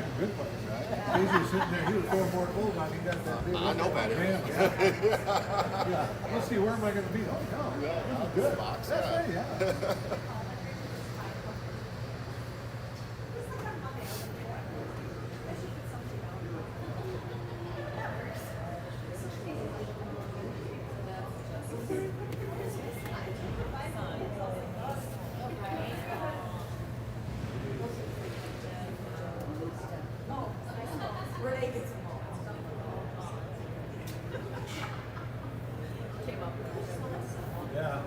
like a good player. Right? Casey's sitting there, he was throwing more goals on. He got that big. I know better. Yeah. Let's see, where am I going to be? Oh, no. Yeah, This is good. box, That's yeah. right, yeah. Yeah.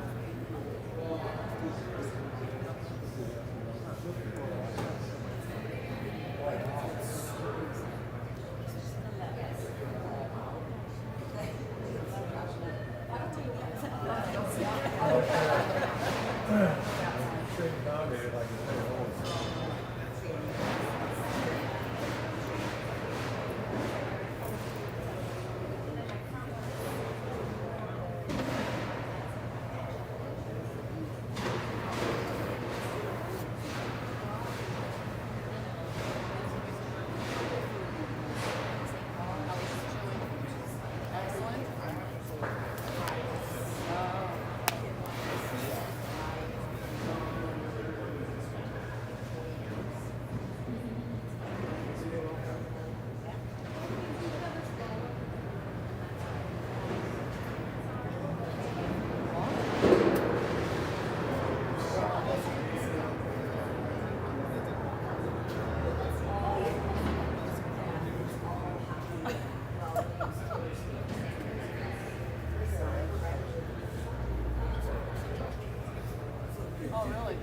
Oh, really?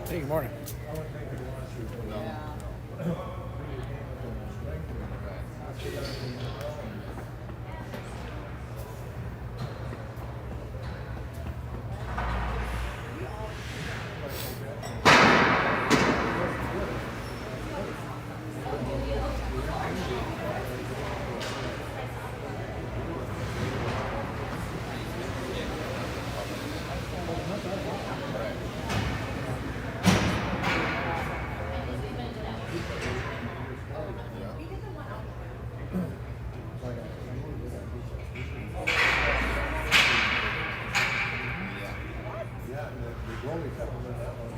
Hey, good morning. Yeah, and the goalie kept him in that one.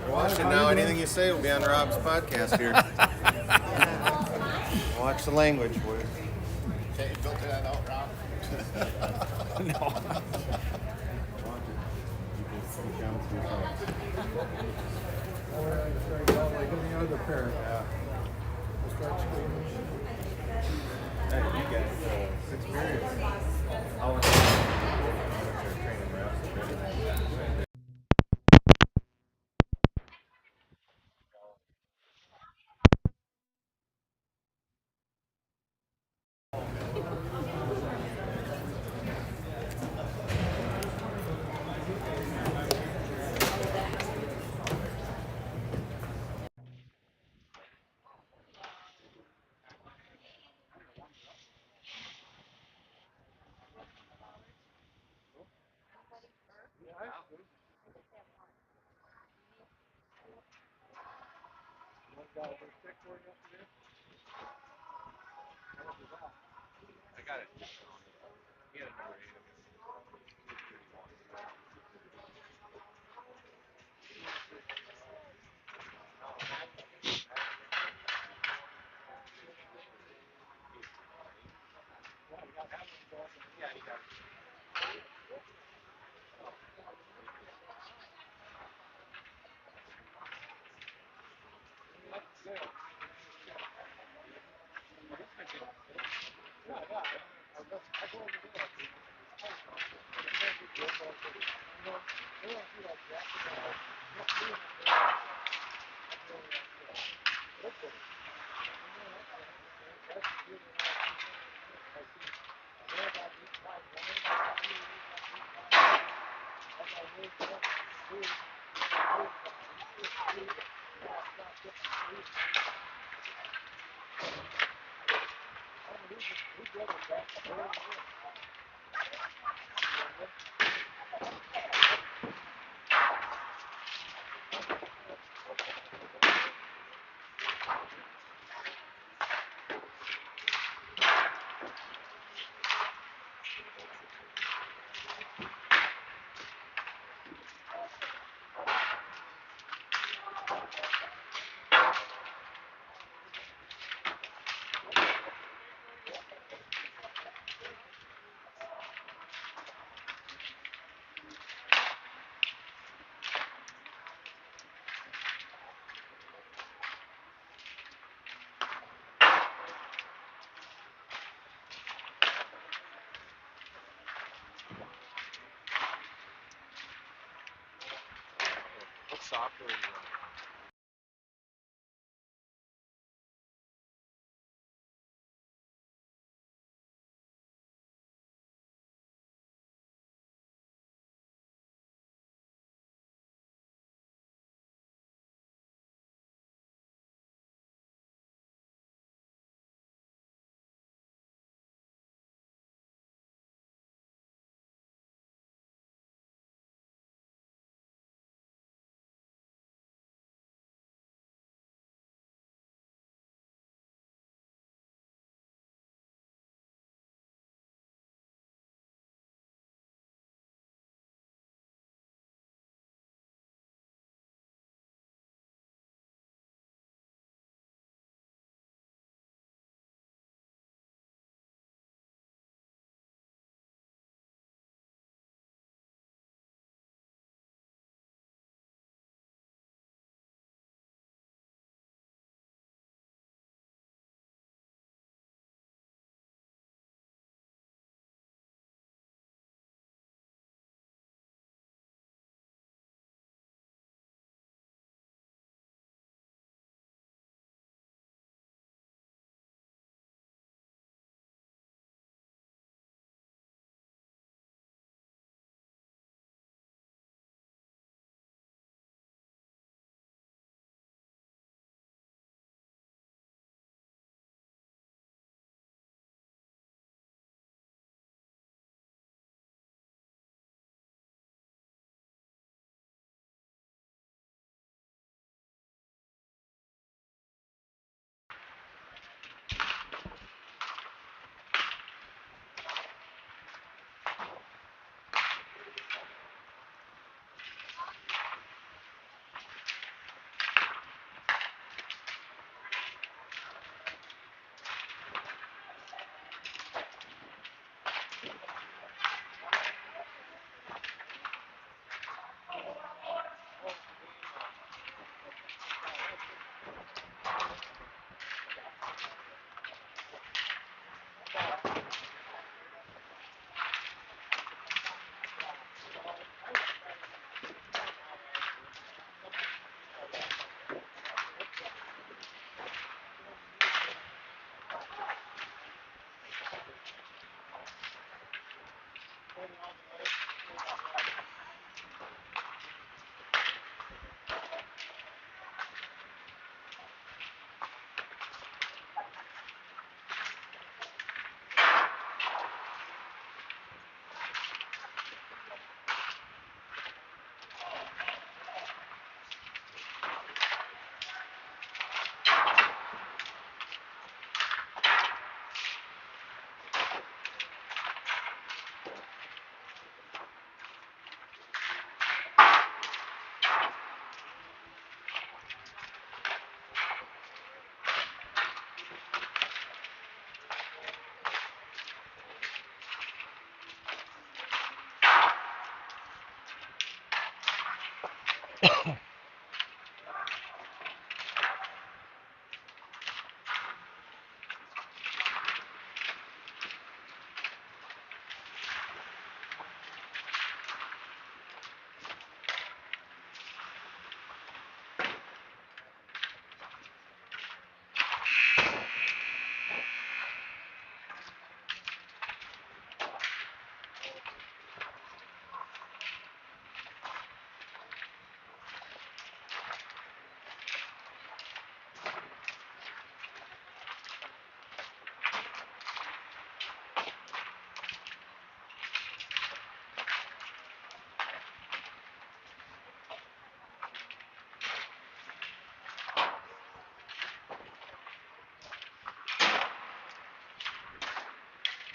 Watching now, anything you say will be on Rob's podcast here. Watch the language, boy. Okay, you filter that out, Rob? No. Like any other parent. Yeah. Start screaming. Hey, you guys, experience. How much training reps and everything. What soccer are you in?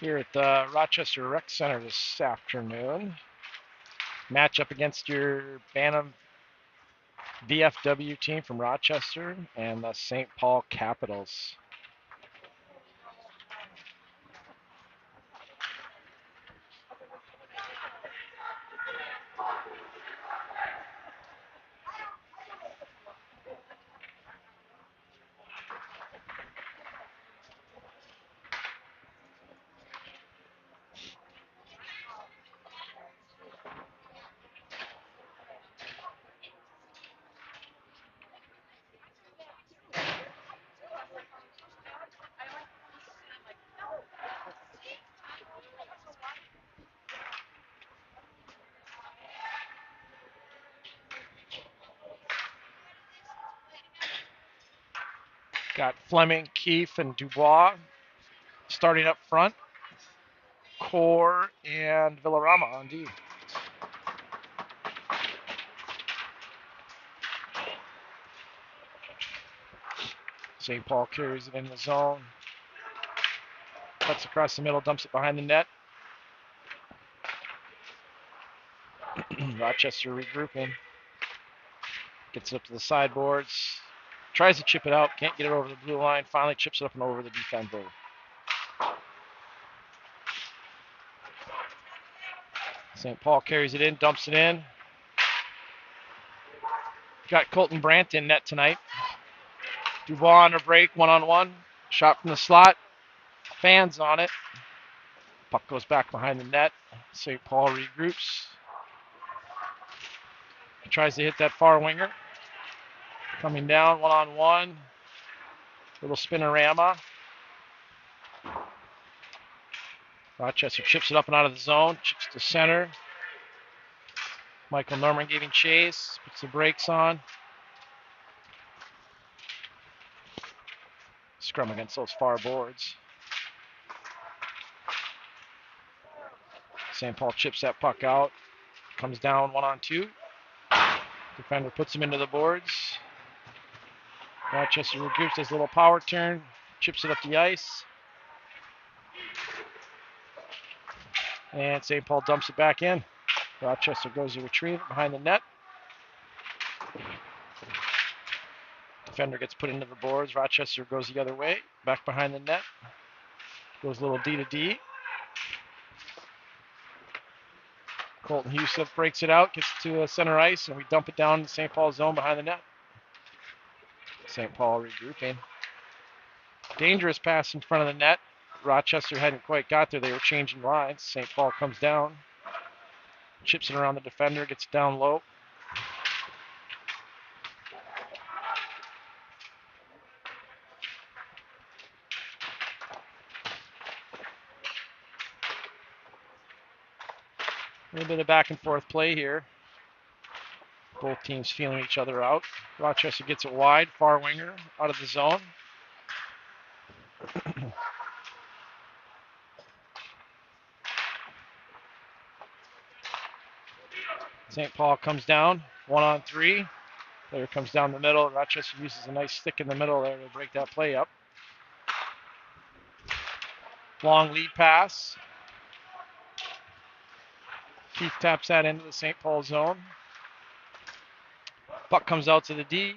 Here at the Rochester Rec Center this afternoon. Match up against your Bantam VFW team from Rochester and the St. Paul Capitals. Got Fleming, Keefe, and Dubois starting up front. Core and Villarama on D. St. Paul carries it in the zone. Cuts across the middle, dumps it behind the net. Rochester regrouping. Gets it up to the sideboards. Tries to chip it out. Can't get it over the blue line. Finally chips it up and over the defender. St. Paul carries it in, dumps it in. Got Colton Brandt in net tonight. Dubois on a break, one-on-one. Shot from the slot. Fans on it. Puck goes back behind the net. St. Paul regroups. Tries to hit that far winger. Coming down, one-on-one. Little spinorama. Rochester chips it up and out of the zone. Chips to center. Michael Norman giving chase. Puts the brakes on. Scrum against those far boards. St. Paul chips that puck out. Comes down 1-on-2. Defender puts him into the boards. Rochester regroups his little power turn. Chips it up the ice. And St. Paul dumps it back in. Rochester goes to retrieve it behind the net. Defender gets put into the boards. Rochester goes the other way. Back behind the net. Goes a little D to D. Colton Husef breaks it out, gets to center ice, and we dump it down to St. Paul's zone behind the net. St. Paul regrouping. Dangerous pass in front of the net. Rochester hadn't quite got there. They were changing lines. St. Paul comes down. Chips it around the defender, gets it down low. A little bit of back and forth play here. Both teams feeling each other out. Rochester gets it wide, far winger, out of the zone. St. Paul comes down, 1-on-3. Player comes down the middle. Rochester uses a nice stick in the middle there to break that play up. Long lead pass. Keith taps that into the St. Paul zone. Puck comes out to the D.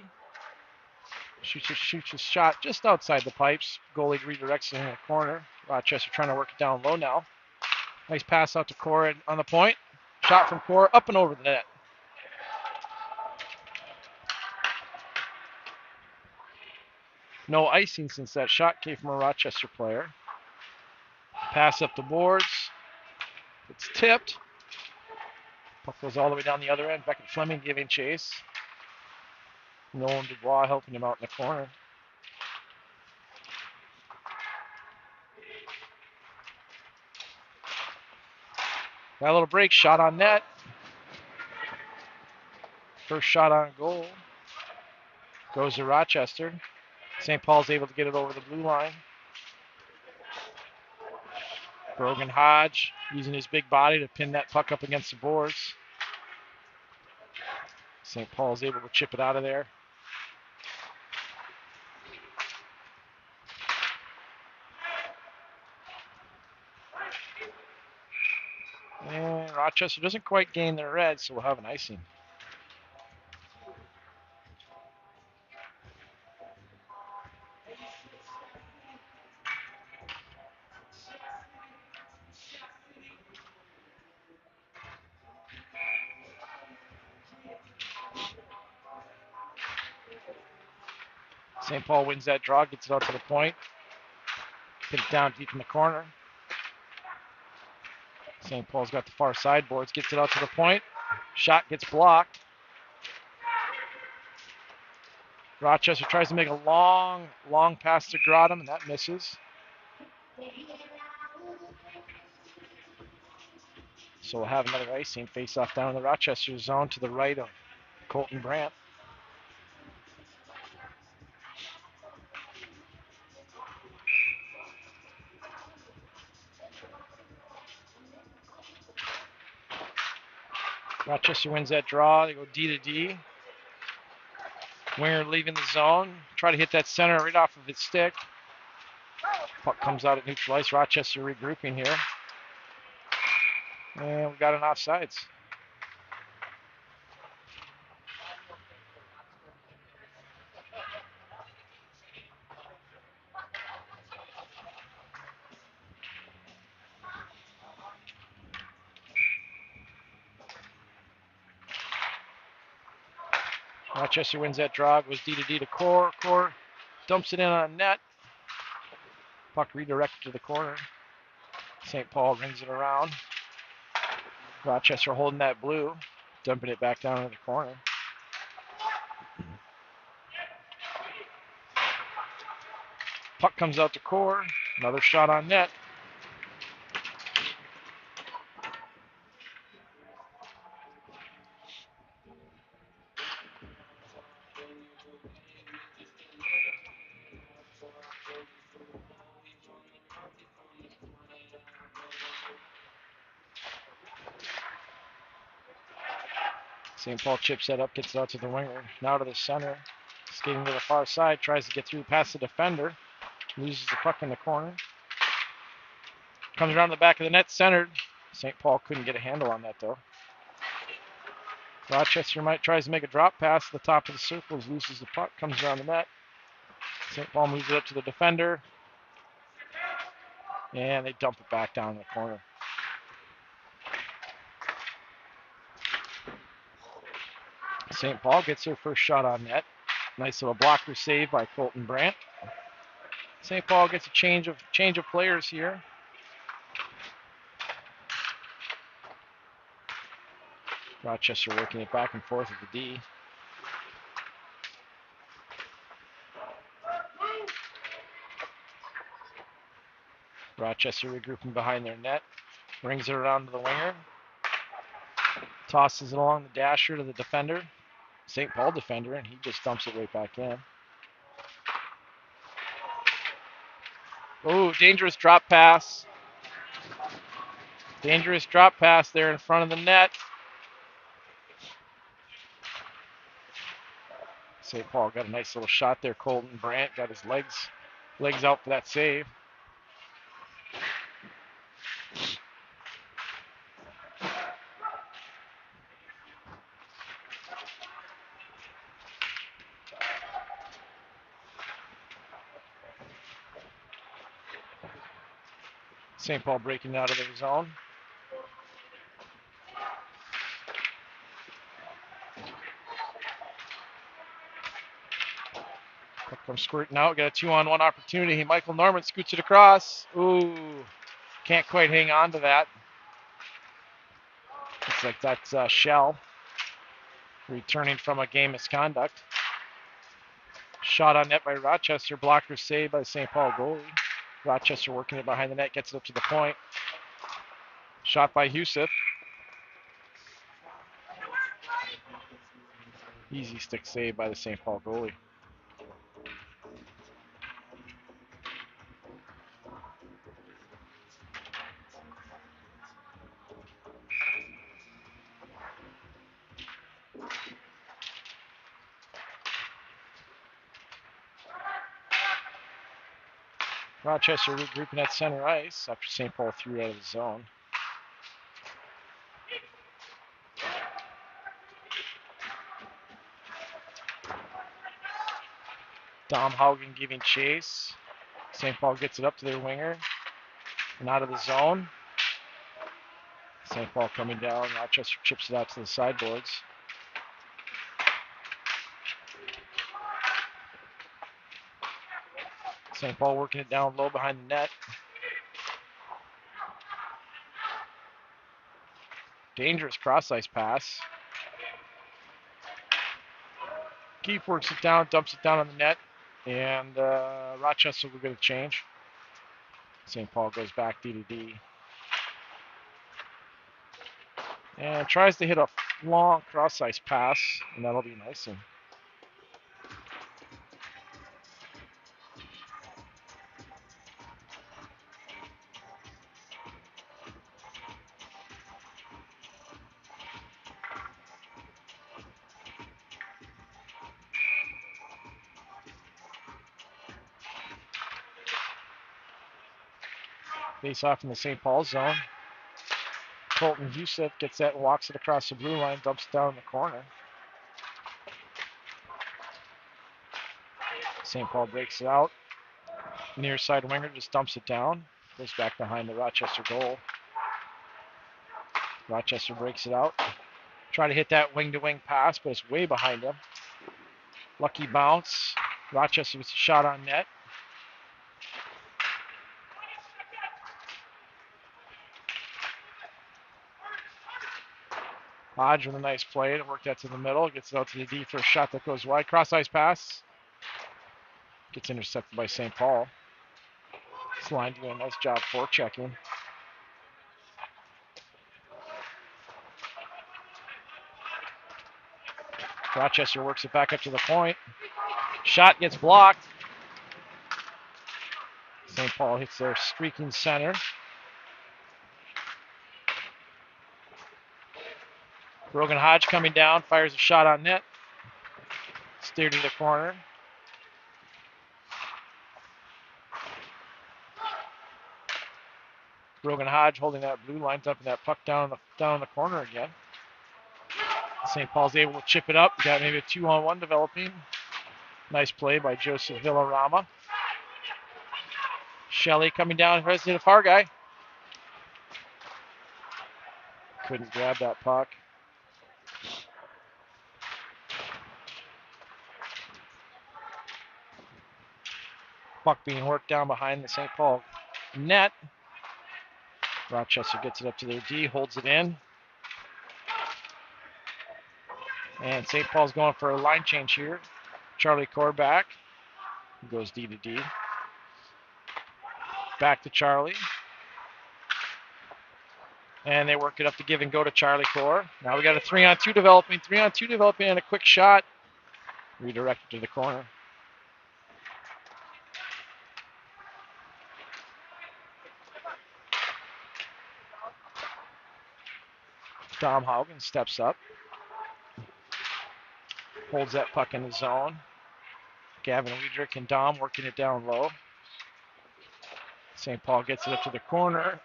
Shoots a shot just outside the pipes. Goalie redirects it in the corner. Rochester trying to work it down low now. Nice pass out to Core on the point. Shot from Core up and over the net. No icing since that shot came from a Rochester player. Pass up the boards. It's tipped. Puck goes all the way down the other end. Beckett Fleming giving chase. Nolan Dubois helping him out in the corner. Got a little break, shot on net. First shot on goal. Goes to Rochester. St. Paul's able to get it over the blue line. Brogan Hodge using his big body to pin that puck up against the boards. St. Paul's able to chip it out of there. Rochester doesn't quite gain their red, so we'll have an icing. St. Paul wins that draw, gets it out to the point. Put it down deep in the corner. St. Paul's got the far sideboards, gets it out to the point. Shot gets blocked. Rochester tries to make a long pass to Grotham, and that misses. So we'll have another icing face off down in the Rochester zone to the right of Colton Brandt. Rochester wins that draw. They go D to D. Winger leaving the zone. Try to hit that center right off of its stick. Puck comes out at neutral ice. Rochester regrouping here. And we got an offsides. Rochester wins that draw. Goes D to D to Core. Core dumps it in on net. Puck redirected to the corner. St. Paul rings it around. Rochester holding that blue. Dumping it back down to the corner. Puck comes out to Core. Another shot on net. St. Paul chips that up, gets it out to the winger. Now to the center. Skating to the far side, tries to get through past the defender. Loses the puck in the corner. Comes around the back of the net, centered. St. Paul couldn't get a handle on that though. Rochester tries to make a drop pass to the top of the circles, loses the puck, comes around the net. St. Paul moves it up to the defender. And they dump it back down in the corner. St. Paul gets their first shot on net. Nice little blocker save by Colton Brandt. St. Paul gets a change of players here. Rochester working it back and forth with the D. Rochester regrouping behind their net. Brings it around to the winger. Tosses it along the dasher to the defender. St. Paul defender, and he just dumps it right back in. Oh, dangerous drop pass. Dangerous drop pass there in front of the net. St. Paul got a nice little shot there. Colton Brandt got his legs out for that save. St. Paul breaking out of their zone. Puck comes squirting out. Got a 2-on-1 opportunity. Michael Norman scoots it across. Ooh, can't quite hang on to that. Looks like that's Shell returning from a game misconduct. Shot on net by Rochester. Blocker saved by the St. Paul goalie. Rochester working it behind the net. Gets it up to the point. Shot by Husef. Easy stick save by the St. Paul goalie. Rochester regrouping at center ice after St. Paul threw out of the zone. Dom Haugen giving chase. St. Paul gets it up to their winger and out of the zone. St. Paul coming down. Rochester chips it out to the sideboards. St. Paul working it down low behind the net. Dangerous cross-ice pass. Keefe works it down, dumps it down on the net, and Rochester will get a change. St. Paul goes back D to D. And tries to hit a long cross-ice pass, and that'll be nice. Face off in the St. Paul zone. Colton Huseth gets that and walks it across the blue line, dumps it down in the corner. St. Paul breaks it out. Near side winger just dumps it down. Goes back behind the Rochester goal. Rochester breaks it out. Try to hit that wing-to-wing pass, but it's way behind him. Lucky bounce. Rochester gets a shot on net. Hodge with a nice play to work that to the middle. Gets it out to the D for a shot that goes wide. Cross-ice pass. Gets intercepted by St. Paul. This line doing a nice job forechecking. Rochester works it back up to the point. Shot gets blocked. St. Paul hits their streaking center. Brogan Hodge coming down, fires a shot on net. Steered to the corner. Brogan Hodge holding that blue line, dumping that puck down the corner again. St. Paul's able to chip it up. Got maybe a 2-on-1 developing. Nice play by Joseph Villarama. Shelley coming down, tries to hit a far guy. Couldn't grab that puck. Puck being worked down behind the St. Paul net. Rochester gets it up to their D, holds it in. And St. Paul's going for a line change here. Charlie Korback goes D to D. Back to Charlie. And they work it up to give and go to Charlie Core. Now we got a 3-on-2 developing. 3-on-2 developing and a quick shot. Redirected to the corner. Dom Haugen steps up. Holds that puck in the zone. Gavin Weidrich and Dom working it down low. St. Paul gets it up to the corner.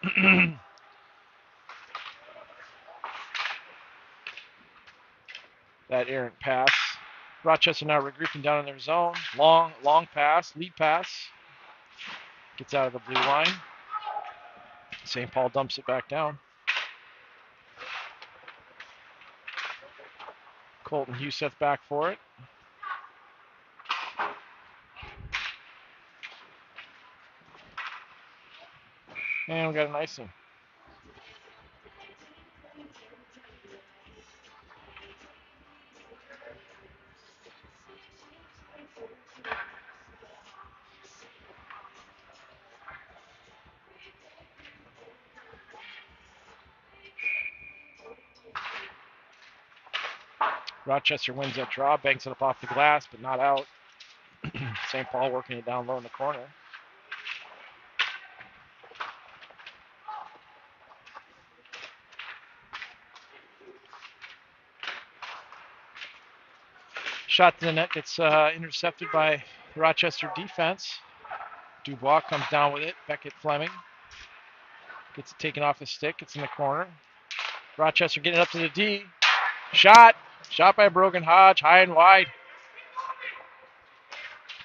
That errant pass. Rochester now regrouping down in their zone. Long pass, lead pass. Gets out of the blue line. St. Paul dumps it back down. Colton Huseth back for it. And we got an icing. Rochester wins that draw, banks it up off the glass, but not out. St. Paul working it down low in the corner. Shot to the net gets intercepted by the Rochester defense. Dubois comes down with it. Beckett Fleming gets it taken off his stick. It's in the corner. Rochester getting it up to the D. Shot by Brogan Hodge, high and wide.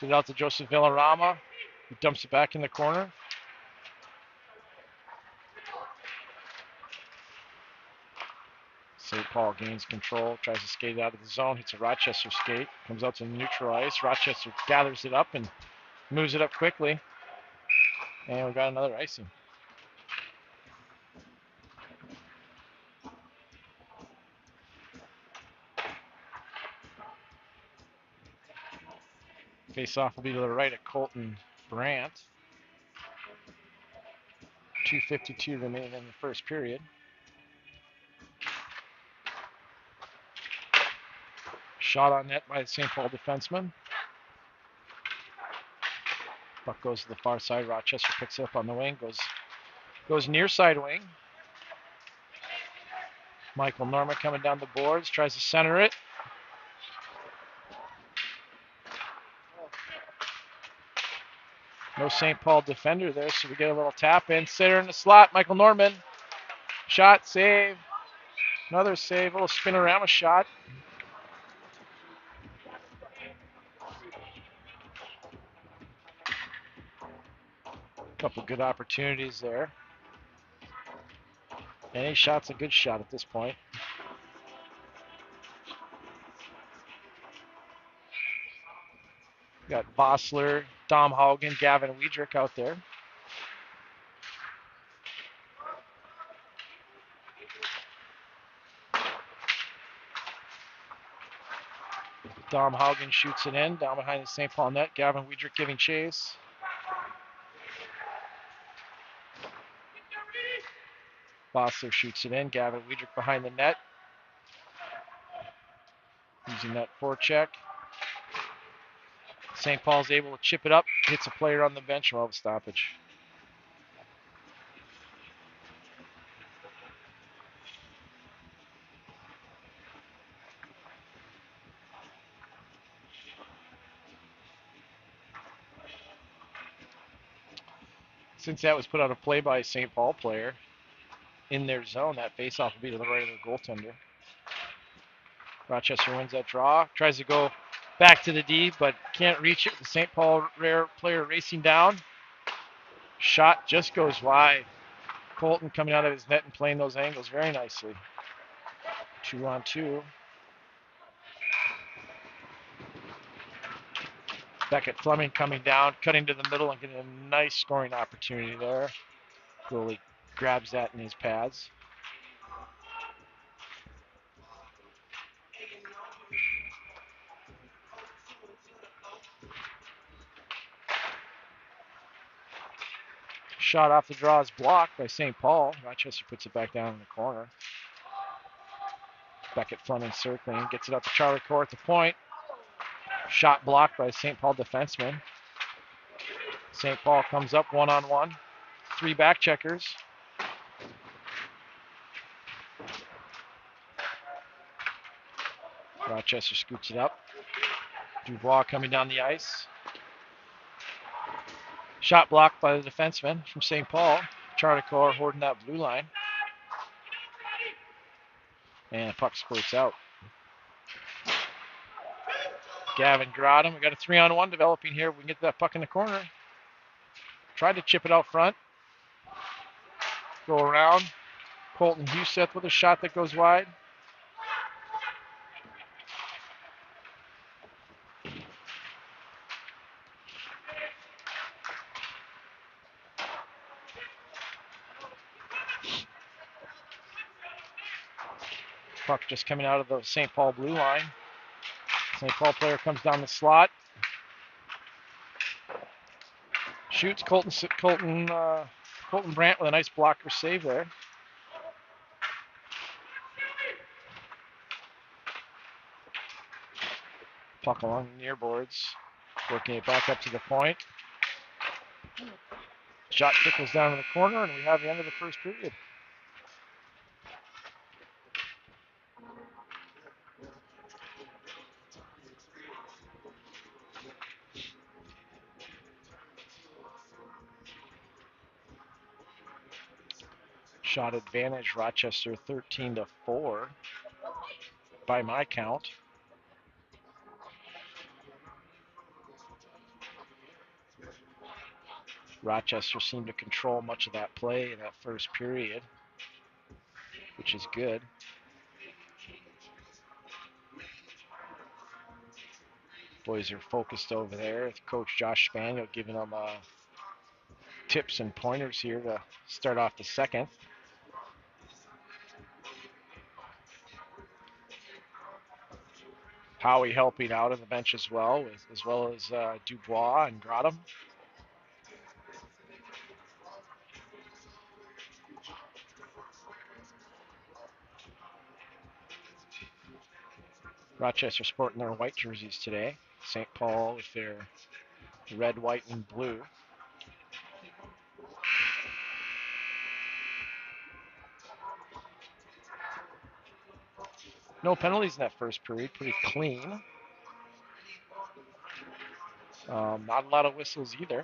Get it out to Joseph Villarama. He dumps it back in the corner. St. Paul gains control, tries to skate it out of the zone, hits a Rochester skate, comes out to neutral ice. Rochester gathers it up and moves it up quickly. And we got another icing. Face-off will be to the right of Colton Brandt. 2:52 remaining in the first period. Shot on net by the St. Paul defenseman. Puck goes to the far side. Rochester picks it up on the wing. Goes near side wing. Michael Norman coming down the boards. Tries to center it. No St. Paul defender there, so we get a little tap in. Sitter in the slot. Michael Norman. Shot, save. Another save. A little spinorama shot. Couple good opportunities there. Any shot's a good shot at this point. We got Vossler, Dom Haugen, Gavin Wiedrich out there. Dom Haugen shoots it in, down behind the St. Paul net. Gavin Wiedrich giving chase. Vossler shoots it in. Gavin Wiedrich behind the net. Using that forecheck. St. Paul's able to chip it up. Hits a player on the bench while the stoppage. Since that was put out of play by a St. Paul player in their zone, that faceoff will be to the right of the goaltender. Rochester wins that draw. Tries to go back to the D, but can't reach it. The St. Paul rare player racing down. Shot just goes wide. Colton coming out of his net and playing those angles very nicely. 2-on-2. Beckett Fleming coming down, cutting to the middle and getting a nice scoring opportunity there. Goalie grabs that in his pads. Shot off the draw is blocked by St. Paul. Rochester puts it back down in the corner. Beckett Fleming circling, gets it up to Charlie Core at the point. Shot blocked by a St. Paul defenseman. St. Paul comes up one-on-one. 3 back checkers. Rochester scoops it up. Dubois coming down the ice. Shot blocked by the defenseman from St. Paul. Charlie Core holding that blue line. And the puck squirts out. Gavin Groudon. We got a 3-on-1 developing here. We can get that puck in the corner. Tried to chip it out front. Go around. Colton Huseth with a shot that goes wide. Puck just coming out of the St. Paul blue line. St. Paul player comes down the slot. Shoots Colton Brandt with a nice blocker save there. Puck along the near boards. Working it back up to the point. Shot trickles down in the corner, and we have the end of the first period. Shot advantage, Rochester 13-4 by my count. Rochester seemed to control much of that play in that first period, which is good. Boys are focused over there with Coach Josh Spaniel giving them tips and pointers here to start off the second. Howie helping out on the bench as well, as Dubois and Grotham. Rochester sporting their white jerseys today. St. Paul with their red, white, and blue. No penalties in that first period. Pretty clean. Not a lot of whistles either.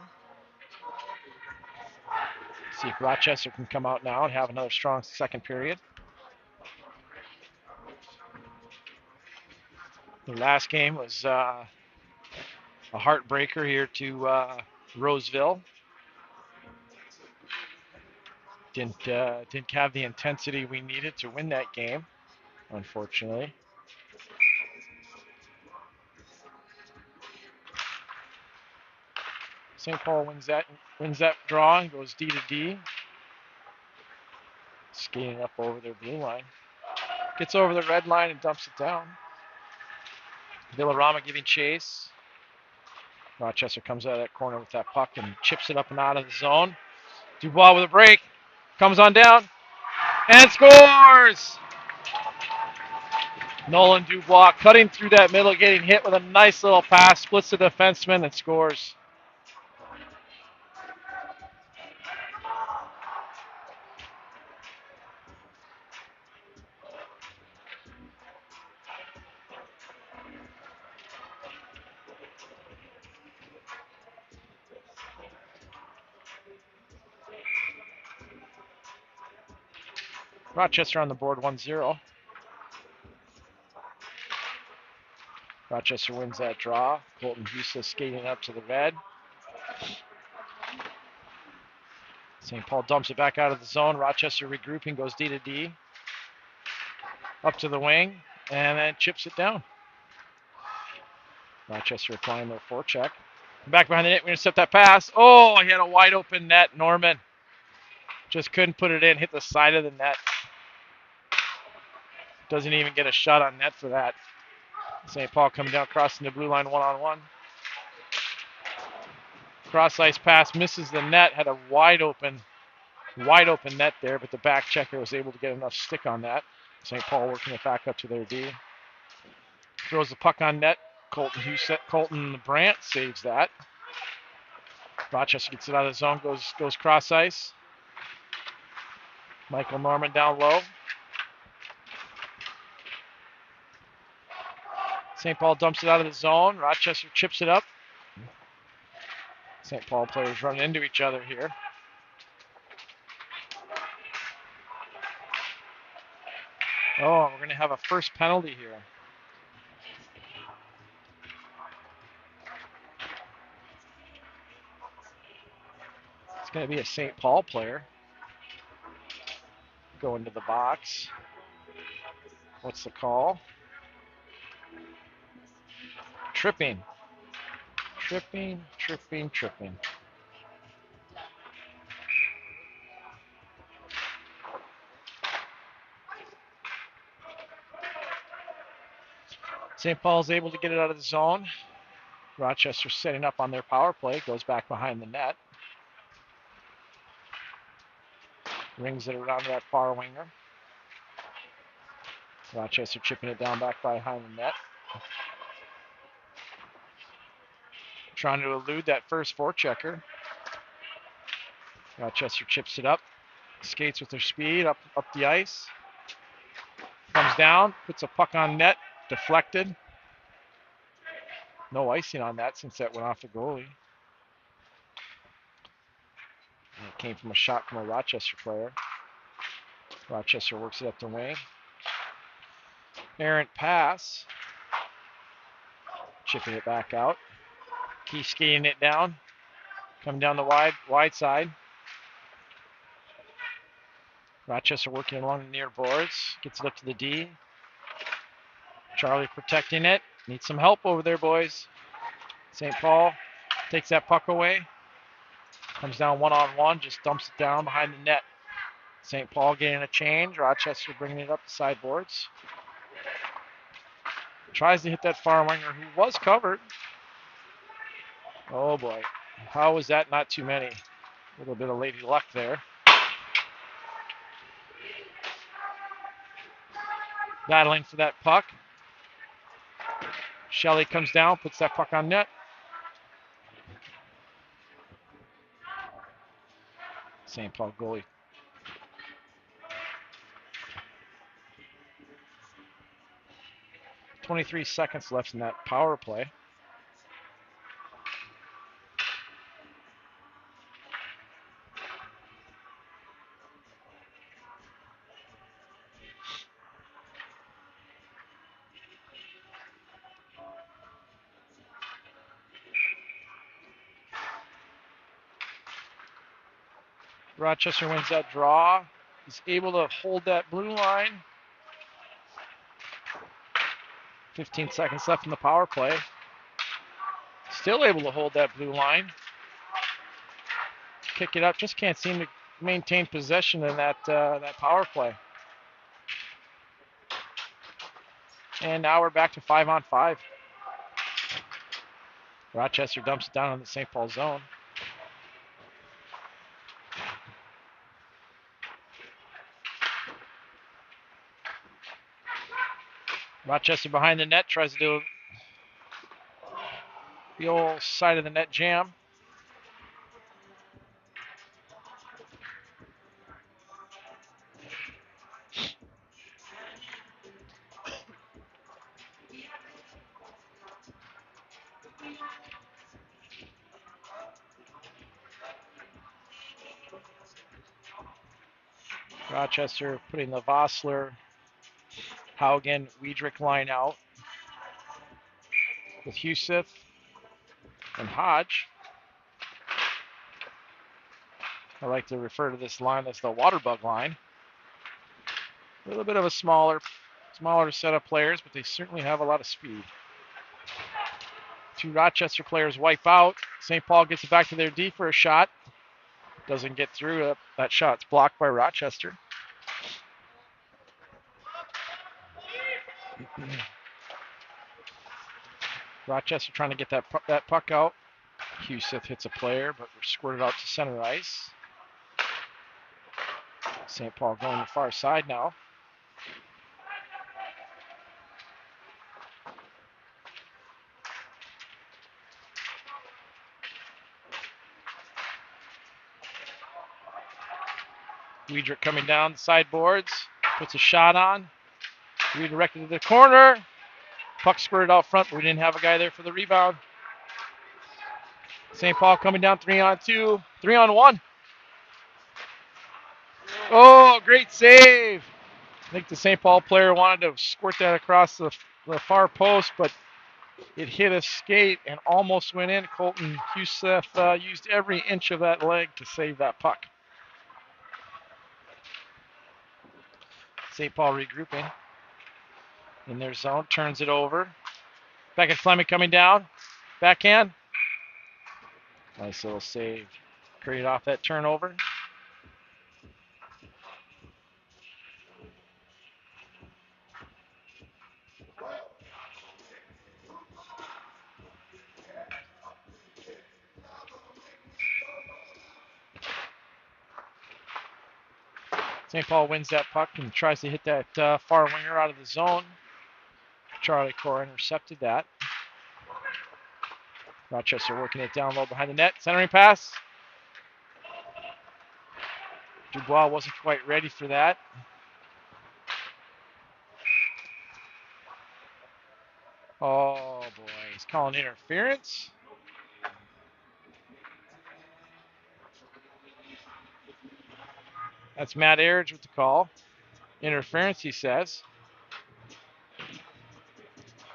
See if Rochester can come out now and have another strong second period. The last game was a heartbreaker here to Roseville. Didn't have the intensity we needed to win that game, unfortunately. St. Paul wins that draw and goes D to D. Skating up over their blue line. Gets over the red line and dumps it down. Villarama giving chase. Rochester comes out of that corner with that puck and chips it up and out of the zone. Dubois with a break. Comes on down and scores! Nolan Dubois cutting through that middle, getting hit with a nice little pass, splits the defenseman and scores. Rochester on the board 1-0. Rochester wins that draw. Colton Husa skating up to the red. St. Paul dumps it back out of the zone. Rochester regrouping, goes D to D. Up to the wing, and then chips it down. Rochester applying their forecheck. Back behind the net, we intercept that pass. Oh, he had a wide open net, Norman. Just couldn't put it in, hit the side of the net. Doesn't even get a shot on net for that. St. Paul coming down, crossing the blue line one-on-one. Cross ice pass, misses the net, had a wide open net there, but the back checker was able to get enough stick on that. St. Paul working it back up to their D. Throws the puck on net. Colton Brandt saves that. Rochester gets it out of the zone, goes cross ice. Michael Norman down low. St. Paul dumps it out of the zone. Rochester chips it up. St. Paul players running into each other here. Oh, we're going to have a first penalty here. It's going to be a St. Paul player. Go into the box. What's the call? Tripping. Tripping. St. Paul's able to get it out of the zone. Rochester setting up on their power play. Goes back behind the net. Rings it around to that far winger. Rochester chipping it down back behind the net. Trying to elude that first forechecker. Rochester chips it up. Skates with their speed up the ice. Comes down, puts a puck on net, deflected. No icing on that since that went off the goalie. And it came from a shot from a Rochester player. Rochester works it up the wing. Errant pass. Chipping it back out. Keeps skating it down. Coming down the wide side. Rochester working along the near boards. Gets it up to the D. Charlie protecting it. Needs some help over there, boys. St. Paul takes that puck away. Comes down one-on-one. Just dumps it down behind the net. St. Paul getting a change. Rochester bringing it up the sideboards. Tries to hit that far winger who was covered. Oh boy. How was that not too many? A little bit of lady luck there. Battling for that puck. Shelley comes down, puts that puck on net. St. Paul goalie. .23 seconds left in that power play. Rochester wins that draw. He's able to hold that blue line. 15 seconds left in the power play. Still able to hold that blue line. Kick it up. Just can't seem to maintain possession in that power play. And now we're back to 5-on-5. Rochester dumps it down in the St. Paul zone. Rochester behind the net, tries to do the old side of the net jam. Rochester putting the Vossler, Haugen, Wiedrich line out with Huseth and Hodge. I like to refer to this line as the water bug line. A little bit of a smaller set of players, but they certainly have a lot of speed. Two Rochester players wipe out. St. Paul gets it back to their D for a shot. Doesn't get through. That shot's blocked by Rochester. Rochester trying to get that puck out. Huseth hits a player, but we're squirted out to center ice. St. Paul going the far side now. Wiedrich coming down the sideboards, puts a shot on. Redirected to the corner. Puck squirted out front, but we didn't have a guy there for the rebound. St. Paul coming down 3-on-2, 3-on-1. Oh, great save. I think the St. Paul player wanted to squirt that across the far post, but it hit a skate and almost went in. Colton Huseth used every inch of that leg to save that puck. St. Paul regrouping in their zone, turns it over. Beckett Fleming coming down. Backhand. Nice little save. Create off that turnover. St. Paul wins that puck and tries to hit that far winger out of the zone. Charlie Core intercepted that. Rochester working it down low behind the net. Centering pass. Dubois wasn't quite ready for that. Oh boy, he's calling interference. That's Matt Airage with the call. Interference, he says.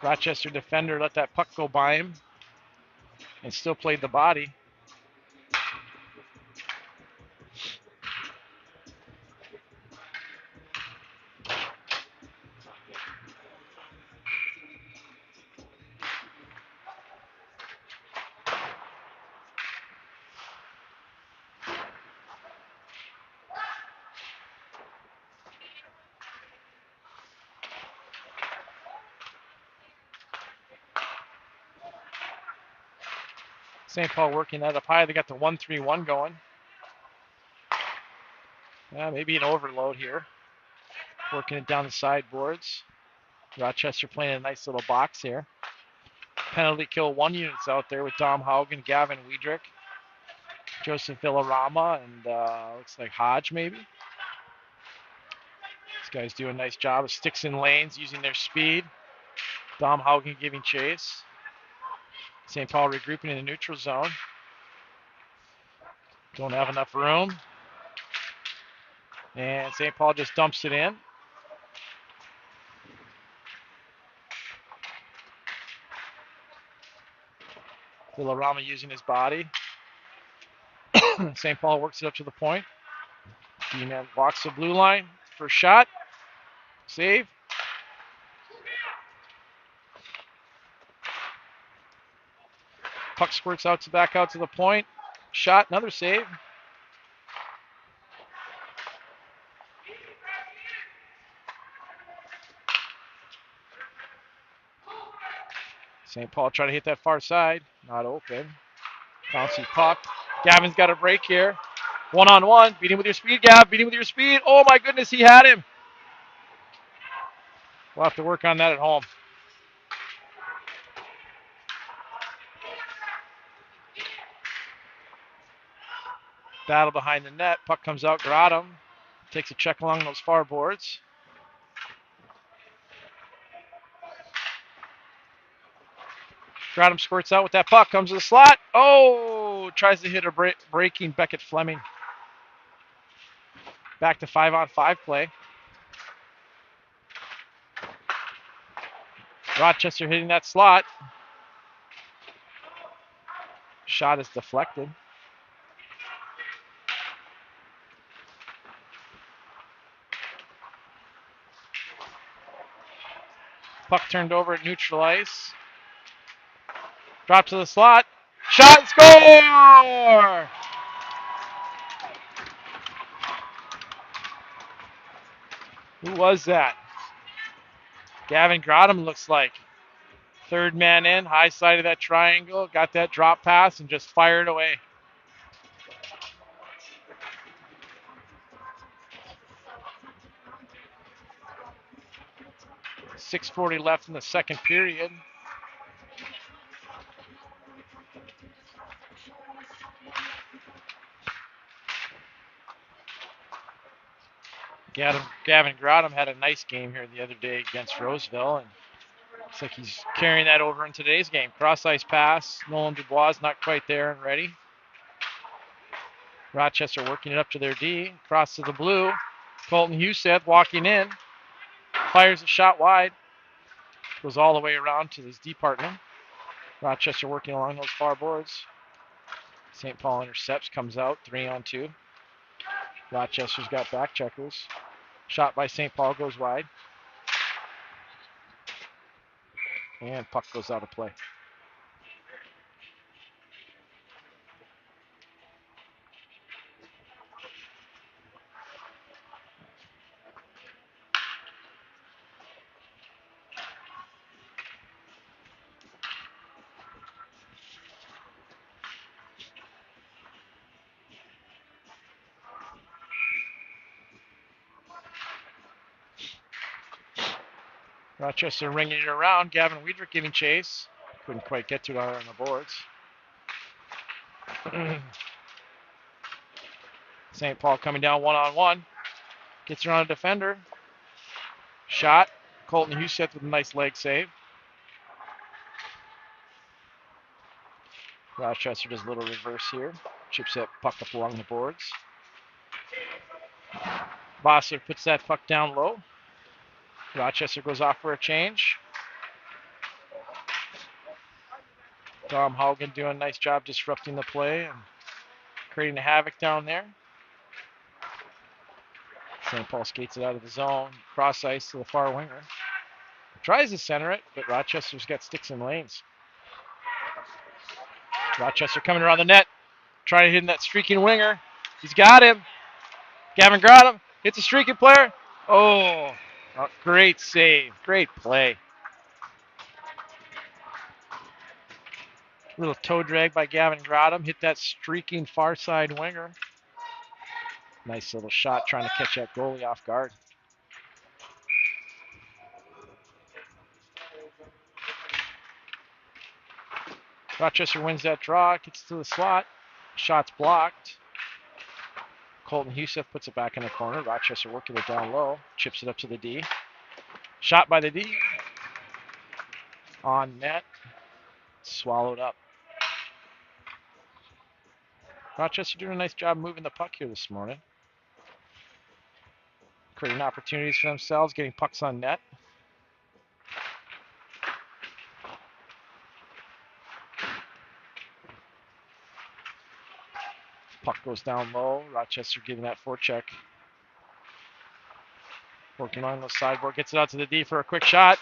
Rochester defender let that puck go by him and still played the body. St. Paul working that up high. They got the 1-3-1 going. Yeah, maybe an overload here. Working it down the sideboards. Rochester playing a nice little box here. Penalty kill 1 units out there with Dom Haugen, Gavin Wiedrich, Joseph Villarama, and looks like Hodge maybe. These guys do a nice job of sticks in lanes using their speed. Dom Haugen giving chase. St. Paul regrouping in the neutral zone. Don't have enough room. And St. Paul just dumps it in. Villarama using his body. St. Paul works it up to the point. D-man walks the blue line. First shot. Save. Puck squirts out to back out to the point. Shot, another save. St. Paul trying to hit that far side. Not open. Bouncy puck. Gavin's got a break here. 1-on-1. Beat him with your speed, Gav. Beat him with your speed. Oh my goodness, he had him. We'll have to work on that at home. Battle behind the net. Puck comes out. Grotham takes a check along those far boards. Grotham squirts out with that puck. Comes to the slot. Oh! Tries to hit a breaking Beckett Fleming. Back to 5-on-5 play. Rochester hitting that slot. Shot is deflected. Puck turned over at neutral ice. Drop to the slot. Shot, score! Who was that? Gavin Grotham looks like. Third man in, high side of that triangle. Got that drop pass and just fired away. .640 left in the second period. Gavin Grotham had a nice game here the other day against Roseville, and looks like he's carrying that over in today's game. Cross ice pass. Nolan Dubois not quite there and ready. Rochester working it up to their D. Cross to the blue. Colton Huseth walking in. Fires a shot wide. Goes all the way around to his D partner. Rochester working along those far boards. St. Paul intercepts, comes out, 3-on-2. Rochester's got back checkers. Shot by St. Paul goes wide. And puck goes out of play. Rochester ringing it around. Gavin Wiedrich giving chase. Couldn't quite get to it on the boards. St. Paul coming down 1-on-1. Gets around a defender. Shot. Colton Huseth with a nice leg save. Rochester does a little reverse here. Chips that puck up along the boards. Bossler puts that puck down low. Rochester goes off for a change. Dom Haugen doing a nice job disrupting the play and creating a havoc down there. St. Paul skates it out of the zone. Cross ice to the far winger. Tries to center it, but Rochester's got sticks and lanes. Rochester coming around the net. Trying to hit that streaking winger. He's got him. Gavin Grotham hits a streaking player. Oh, great save. Great play. Little toe drag by Gavin Grotham. Hit that streaking far side winger. Nice little shot trying to catch that goalie off guard. Rochester wins that draw. Gets to the slot. Shot's blocked. Colton Huseth puts it back in the corner. Rochester working it down low. Chips it up to the D. Shot by the D. On net. Swallowed up. Rochester doing a nice job moving the puck here this morning. Creating opportunities for themselves, getting pucks on net. Puck goes down low. Rochester getting that forecheck. Working on the sideboard. Gets it out to the D for a quick shot.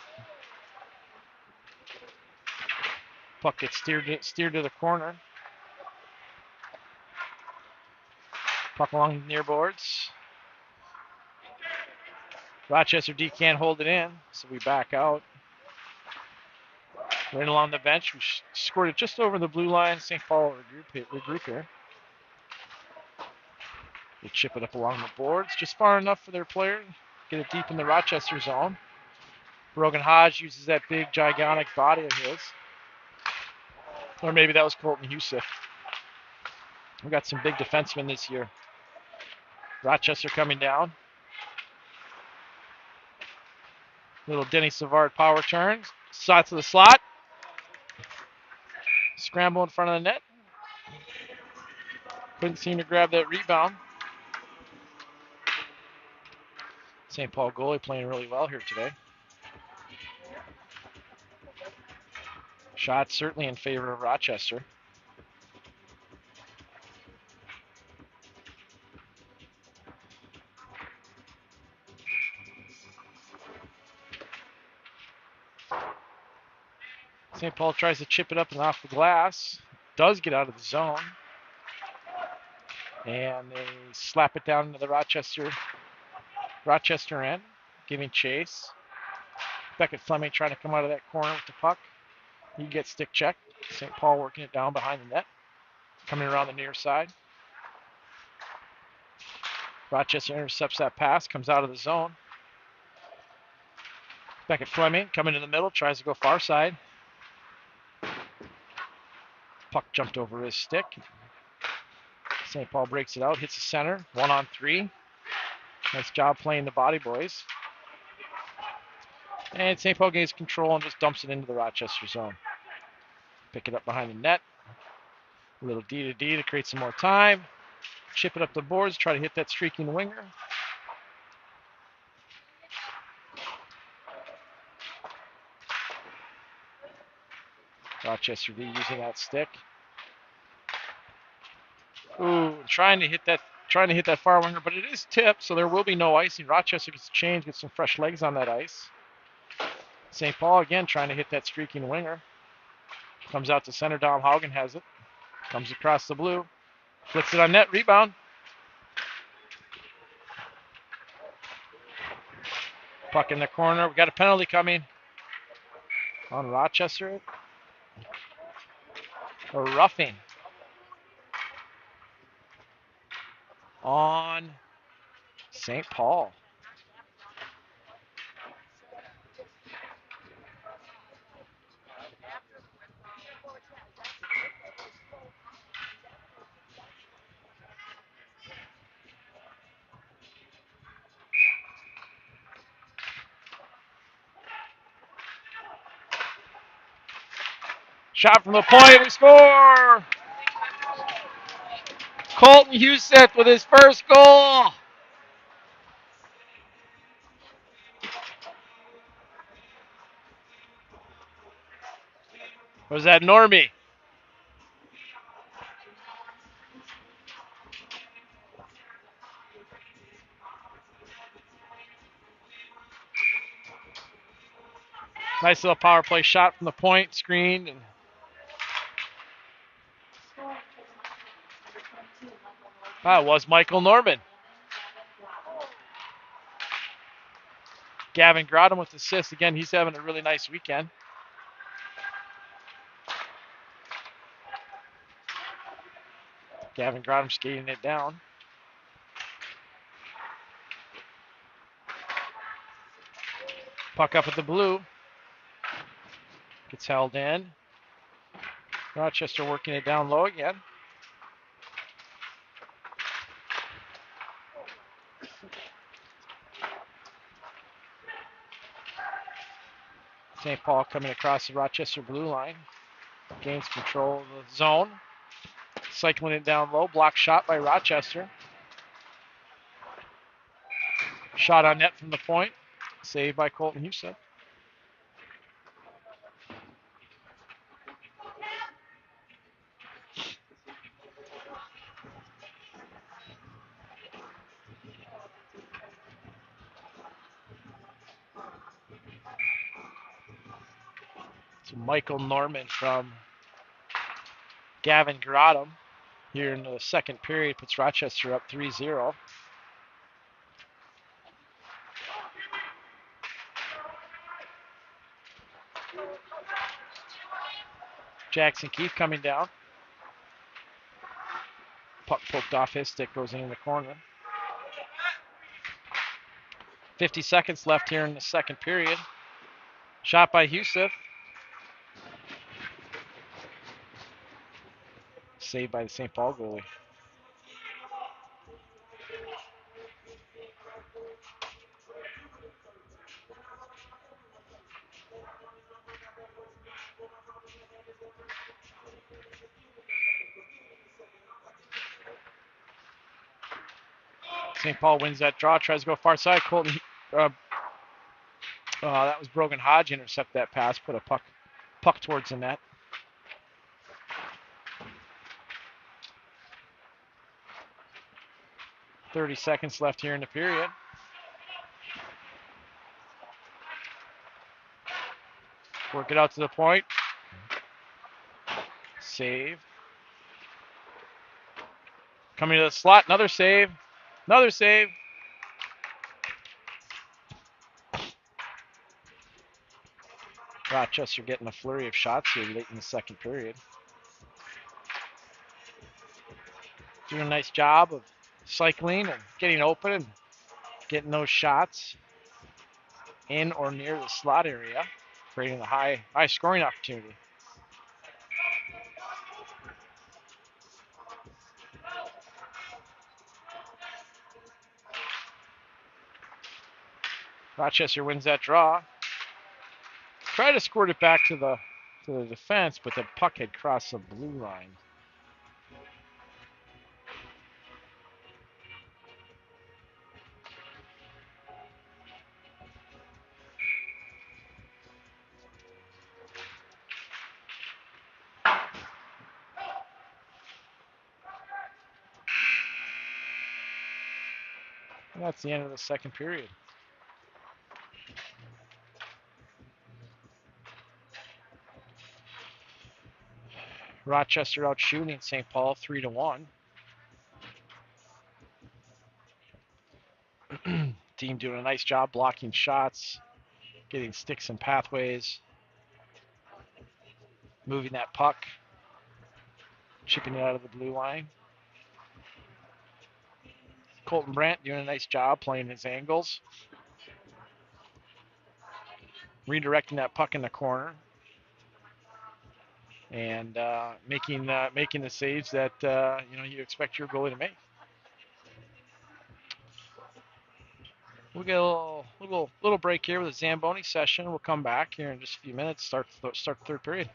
Puck gets steered to the corner. Puck along the near boards. Rochester D can't hold it in, so we back out. Right along the bench. We scored it just over the blue line. St. Paul regroup here. They chip it up along the boards, just far enough for their player. Get it deep in the Rochester zone. Brogan Hodge uses that big, gigantic body of his. Or maybe that was Colton Huseth. We've got some big defensemen this year. Rochester coming down. Little Denny Savard power turn. Shot to the slot. Scramble in front of the net. Couldn't seem to grab that rebound. St. Paul goalie playing really well here today. Shot certainly in favor of Rochester. St. Paul tries to chip it up and off the glass. Does get out of the zone. And they slap it down into the Rochester end, giving chase. Beckett Fleming trying to come out of that corner with the puck. He gets stick checked. St. Paul working it down behind the net. Coming around the near side. Rochester intercepts that pass, comes out of the zone. Beckett Fleming coming in the middle, tries to go far side. Puck jumped over his stick. St. Paul breaks it out, hits the center, 1-on-3. Nice job playing the body boys. And St. Paul gains control and just dumps it into the Rochester zone. Pick it up behind the net. A little D to D to create some more time. Chip it up the boards, try to hit that streaking winger. Rochester D using that stick. Ooh, trying to hit that far winger, but it is tipped, so there will be no icing. Rochester gets a change, gets some fresh legs on that ice. St. Paul again trying to hit that streaking winger. Comes out to center, Dom Haugen has it. Comes across the blue. Flips it on net, rebound. Puck in the corner. We got a penalty coming on Rochester. A roughing on St. Paul. Shot from the point, we score! Colton Huseth with his first goal. Or was that Normie? Nice little power play shot from the point, screened. And that was Michael Norman. Gavin Grotham with assists. Again, he's having a really nice weekend. Gavin Grotham skating it down. Puck up at the blue. Gets held in. Rochester working it down low again. St. Paul coming across the Rochester blue line. Gains control of the zone. Cycling it down low. Block shot by Rochester. Shot on net from the point. Saved by Colton Husa. So Michael Norman from Gavin Grotham here in the second period puts Rochester up 3-0. Jackson Keith coming down. Puck poked off his stick, goes in the corner. 50 seconds left here in the second period. Shot by Husef. Saved by the St. Paul goalie. St. Paul wins that draw, tries to go far side. Colton, that was Brogan Hodge intercept that pass, put a puck towards the net. .30 seconds left here in the period. Work it out to the point. Save. Coming to the slot, another save. Another save. Rochester getting a flurry of shots here late in the second period. Doing a nice job of cycling and getting open and getting those shots in or near the slot area, creating a high scoring opportunity. Rochester wins that draw. Tried to squirt it back to the defense, but the puck had crossed the blue line. And that's the end of the second period. Rochester out shooting St. Paul 3-1. Team doing a nice job blocking shots, getting sticks and pathways, moving that puck, chipping it out of the blue line. Colton Brandt doing a nice job playing his angles, redirecting that puck in the corner, and making the saves that you expect your goalie to make. We'll get a little break here with a Zamboni session. We'll come back here in just a few minutes. Start the third period.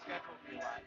Schedule will be a lot.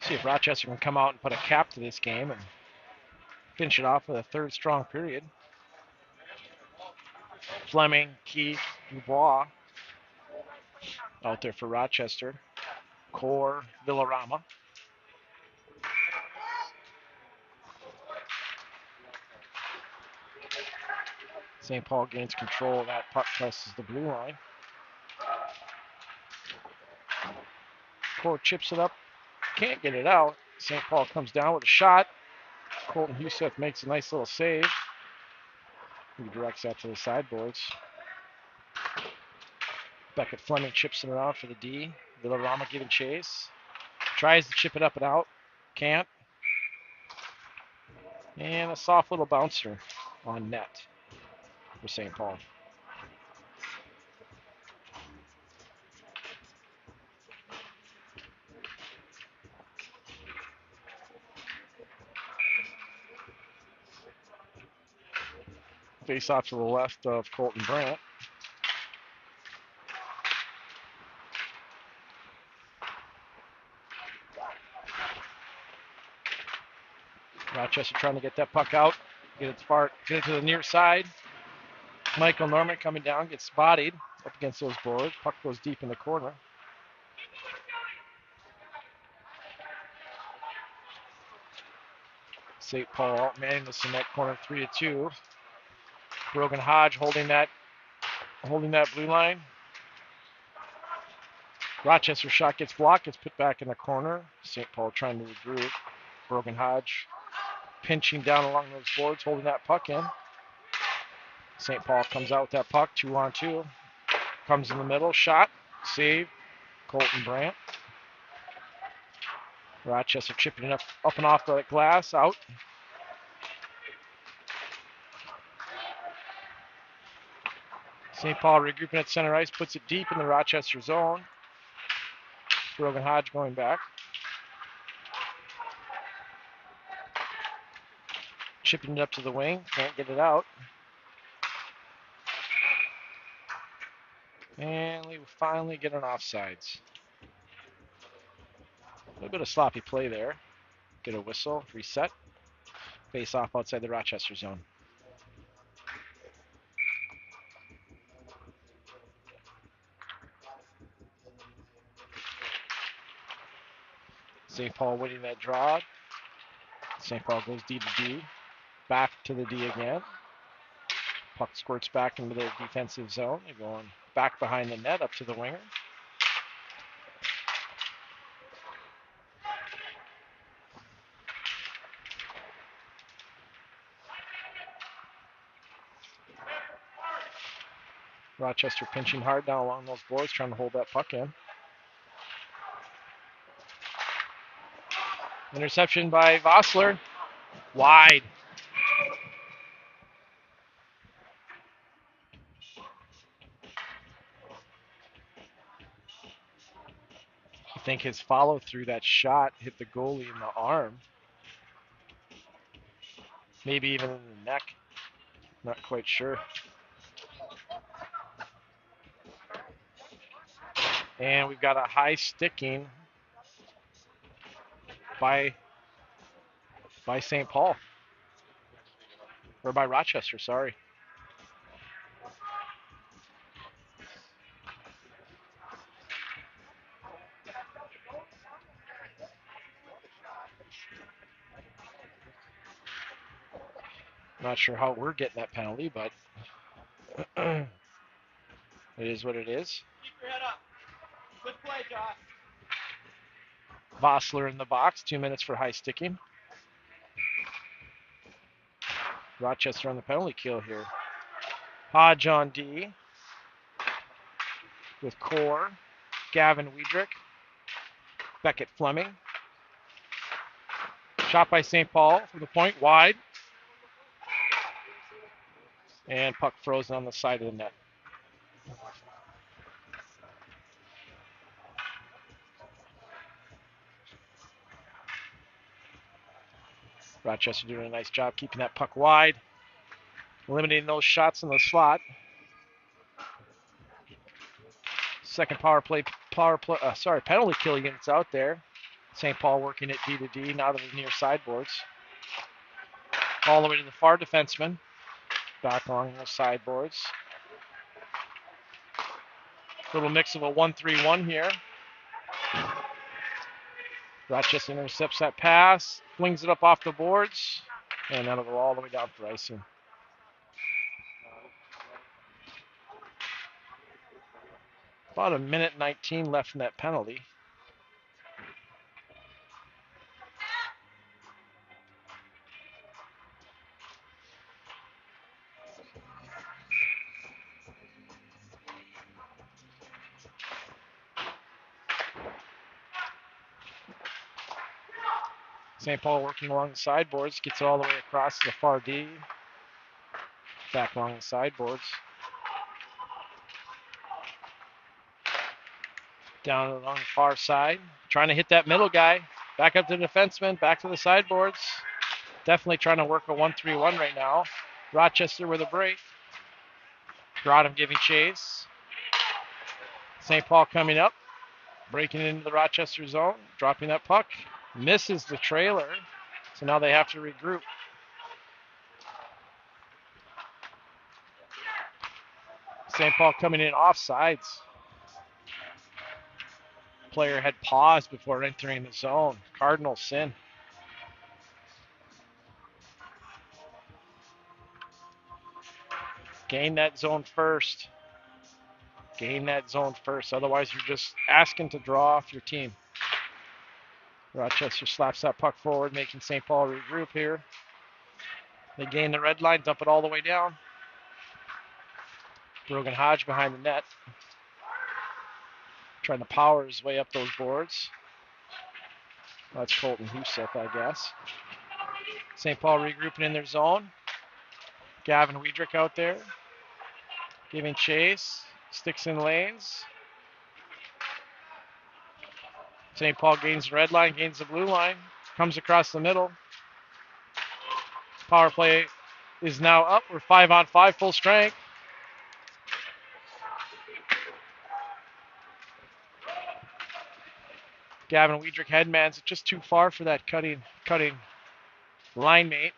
See if Rochester can come out and put a cap to this game and finish it off with a third strong period. Fleming, Keith, Dubois out there for Rochester. Core, Villarama. St. Paul gains control of that puck, presses the blue line. Core chips it up, can't get it out. St. Paul comes down with a shot. Colton Huseth makes a nice little save. He directs that to the sideboards. Beckett Fleming chips it around for the D. Villarama giving chase. Tries to chip it up and out. Can't. And a soft little bouncer on net for St. Paul. Face off to the left of Colton Brandt. Rochester trying to get that puck out, get it to the near side. Michael Norman coming down, gets bodied up against those boards. Puck goes deep in the corner. St. Paul manning the cement corner 3-2. Brogan Hodge holding that blue line. Rochester shot gets blocked, gets put back in the corner. St. Paul trying to regroup. Brogan Hodge pinching down along those boards, holding that puck in. St. Paul comes out with that puck, 2-on-2. Comes in the middle, shot, save, Colton Brandt. Rochester chipping it up and off the glass, out. St. Paul regrouping at center ice, puts it deep in the Rochester zone. Brogan Hodge going back. Chipping it up to the wing, can't get it out. And we finally get an offsides. A little bit of sloppy play there. Get a whistle, reset. Face off outside the Rochester zone. St. Paul winning that draw. St. Paul goes D to D. Back to the D again. Puck squirts back into their defensive zone. They're going back behind the net up to the winger. Rochester pinching hard down along those boards, trying to hold that puck in. Interception by Vossler. Wide. I think his follow through that shot hit the goalie in the arm. Maybe even in the neck. Not quite sure. And we've got a high sticking by St. Paul. Or by Rochester, sorry. Not sure how we're getting that penalty, but it is what it is. Keep your head up. Good play, Josh. Vossler in the box, 2 minutes for high sticking. Rochester on the penalty kill here. Hodge on D with Core, Gavin Wiedrich, Beckett Fleming. Shot by St. Paul from the point, wide. And puck frozen on the side of the net. Rochester doing a nice job keeping that puck wide, eliminating those shots in the slot. Second penalty kill units out there. St. Paul working at D to D, now to the near sideboards. All the way to the far defenseman. Back along the sideboards. Little mix of a 1-3-1 here. Rochester intercepts that pass, flings it up off the boards, and that'll go all the way down for icing. About a minute 19 left in that penalty. St. Paul working along the sideboards, gets it all the way across to the far D. Back along the sideboards. Down along the far side. Trying to hit that middle guy. Back up to the defenseman, back to the sideboards. Definitely trying to work a 1-3-1 right now. Rochester with a break. Grotham giving chase. St. Paul coming up. Breaking into the Rochester zone. Dropping that puck. Misses the trailer. So now they have to regroup. St. Paul coming in offsides. Player had paused before entering the zone. Cardinal sin. Gain that zone first. Gain that zone first. Otherwise, you're just asking to draw off your team. Rochester slaps that puck forward, making St. Paul regroup here. They gain the red line, dump it all the way down. Brogan Hodge behind the net. Trying to power his way up those boards. That's Colton Huseth, I guess. St. Paul regrouping in their zone. Gavin Wiedrich out there. Giving chase. Sticks in lanes. St. Paul gains the red line, gains the blue line. Comes across the middle. Power play is now up. We're 5-on-5, full strength. Gavin Weidrich headmans it just too far for that cutting line mate.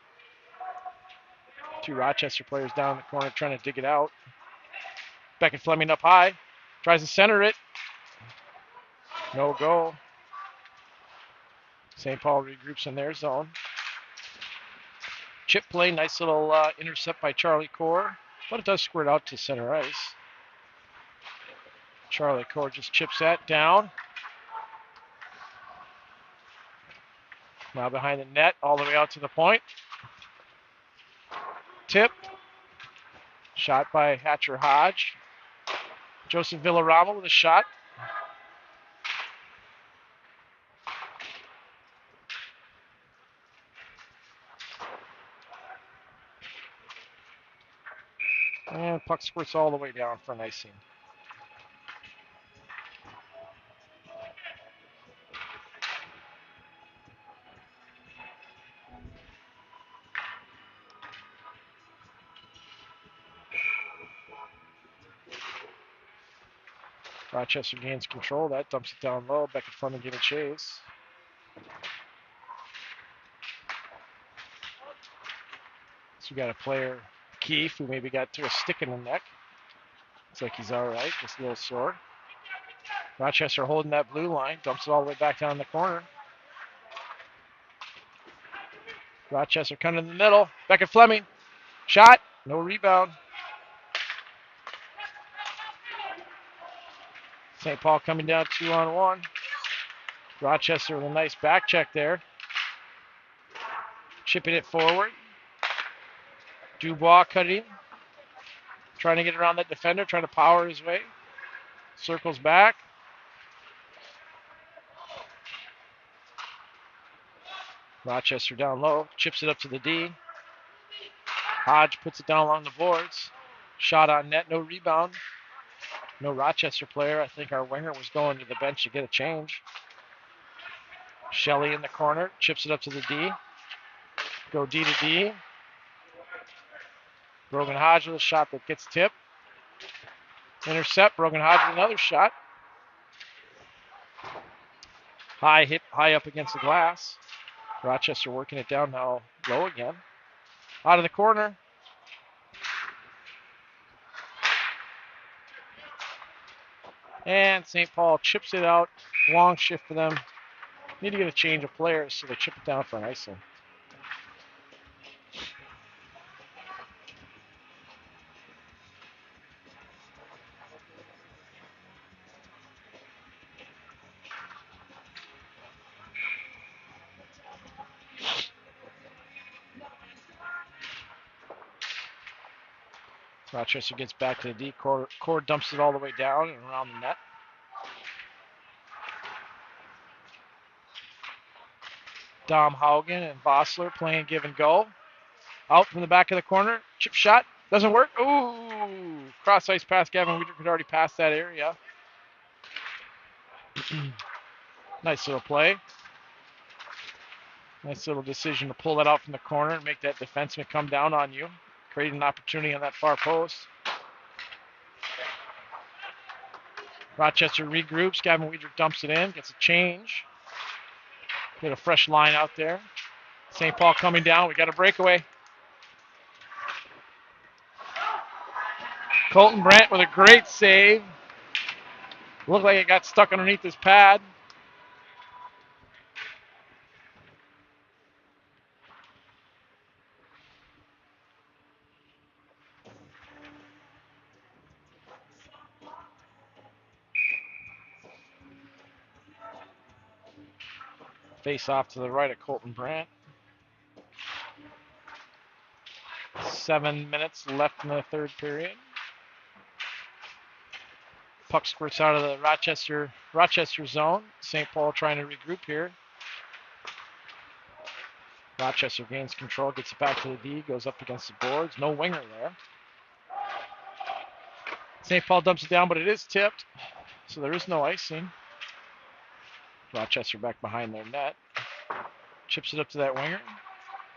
Two Rochester players down in the corner trying to dig it out. Beckett Fleming up high. Tries to center it. No goal. St. Paul regroups in their zone. Chip play, nice little intercept by Charlie Core, but it does squirt out to center ice. Charlie Core just chips that down. Now behind the net, all the way out to the point. Tip. Shot by Hatcher Hodge. Joseph Villarama with a shot. And puck squirts all the way down for an icing. Rochester gains control. That dumps it down low. Beckett Fleming getting a chase. So we got a player, Keefe, who maybe took a stick in the neck. Looks like he's all right. Just a little sore. Rochester holding that blue line. Dumps it all the way back down the corner. Rochester coming in the middle. Beckett Fleming. Shot. No rebound. St. Paul coming down 2-on-1. Rochester with a nice back check there. Chipping it forward. Dubois cutting. Trying to get around that defender. Trying to power his way. Circles back. Rochester down low. Chips it up to the D. Hodge puts it down along the boards. Shot on net. No rebound. No Rochester player. I think our winger was going to the bench to get a change. Shelley in the corner. Chips it up to the D. Go D to D. Brogan Hodge with a shot that gets tipped. Intercept. Brogan Hodge with another shot. High hit, high up against the glass. Rochester working it down now low again. Out of the corner. And St. Paul chips it out. Long shift for them. Need to get a change of players, so they chip it down for an icing. Rochester gets back to the D. Core dumps it all the way down and around the net. Dom Haugen and Vossler playing give and go. Out from the back of the corner. Chip shot. Doesn't work. Ooh. Cross ice pass. Gavin Weidrich had already passed that area. Nice little play. Nice little decision to pull that out from the corner and make that defenseman come down on you. Creating an opportunity on that far post. Rochester regroups. Gavin Weidrich dumps it in. Gets a change. Get a fresh line out there. St. Paul coming down. We got a breakaway. Colton Brandt with a great save. Looked like it got stuck underneath his pad. Face off to the right of Colton Brandt. 7 minutes left in the third period. Puck squirts out of the Rochester zone. St. Paul trying to regroup here. Rochester gains control, gets it back to the D, goes up against the boards. No winger there. St. Paul dumps it down, but it is tipped, so there is no icing. Rochester back behind their net. Chips it up to that winger.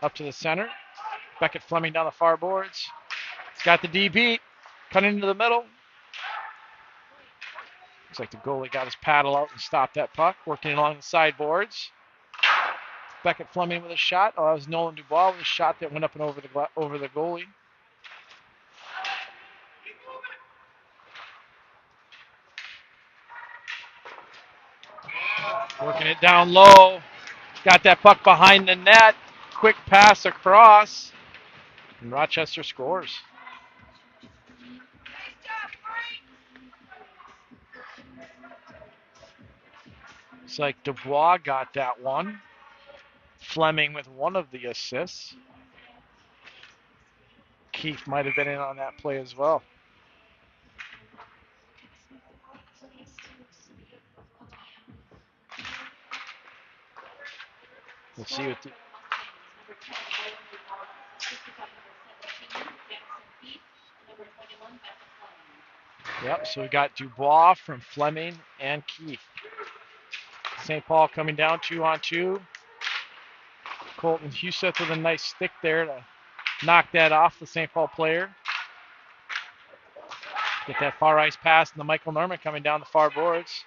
Up to the center. Beckett Fleming down the far boards. He's got the D beat. Cutting into the middle. Looks like the goalie got his paddle out and stopped that puck, working along the sideboards. Beckett Fleming with a shot. Oh, that was Nolan Dubois with a shot that went up and over the goalie. Working it down low. Got that puck behind the net. Quick pass across. And Rochester scores. Looks like Dubois got that one. Fleming with one of the assists. Keith might have been in on that play as well. We'll see what Yep, so we got Dubois from Fleming and Keith. St. Paul coming down 2-on-2. Colton Huseth with a nice stick there to knock that off the St. Paul player. Get that far ice pass, and the Michael Norman coming down the far boards.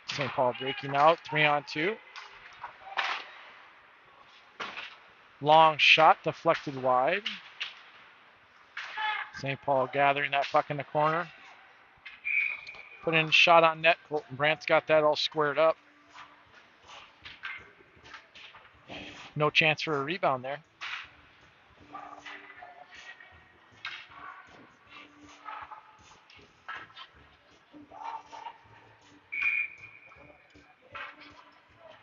St. Paul breaking out, 3-on-2. Long shot deflected wide. St. Paul gathering that puck in the corner. Put in a shot on net. Colton Brandt's got that all squared up. No chance for a rebound there.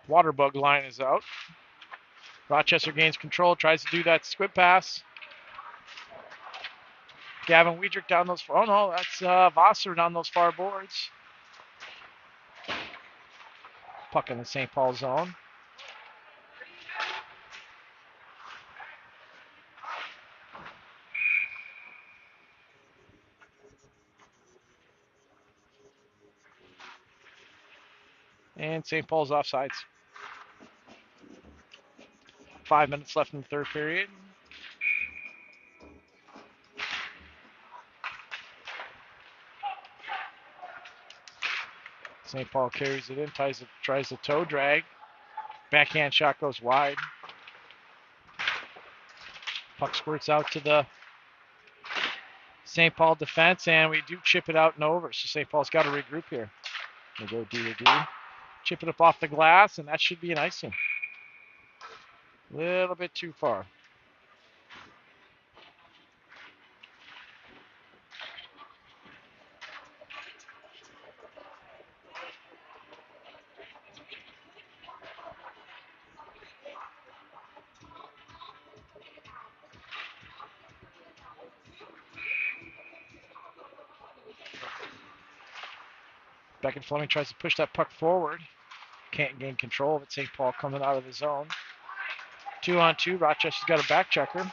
Waterbug line is out. Rochester gains control, tries to do that squib pass. Gavin Weidrich down those far. Oh no, that's Vassar down those far boards. Puck in the St. Paul zone. And St. Paul's offsides. 5 minutes left in the third period. St. Paul carries it in, tries the toe drag. Backhand shot goes wide. Puck squirts out to the St. Paul defense, and we do chip it out and over. So St. Paul's got to regroup here. They go D to D. Chip it up off the glass, and that should be an icing. A little bit too far. Beckett Fleming tries to push that puck forward. Can't gain control of it. St. Paul coming out of the zone. 2-on-2. Rochester's got a back checker.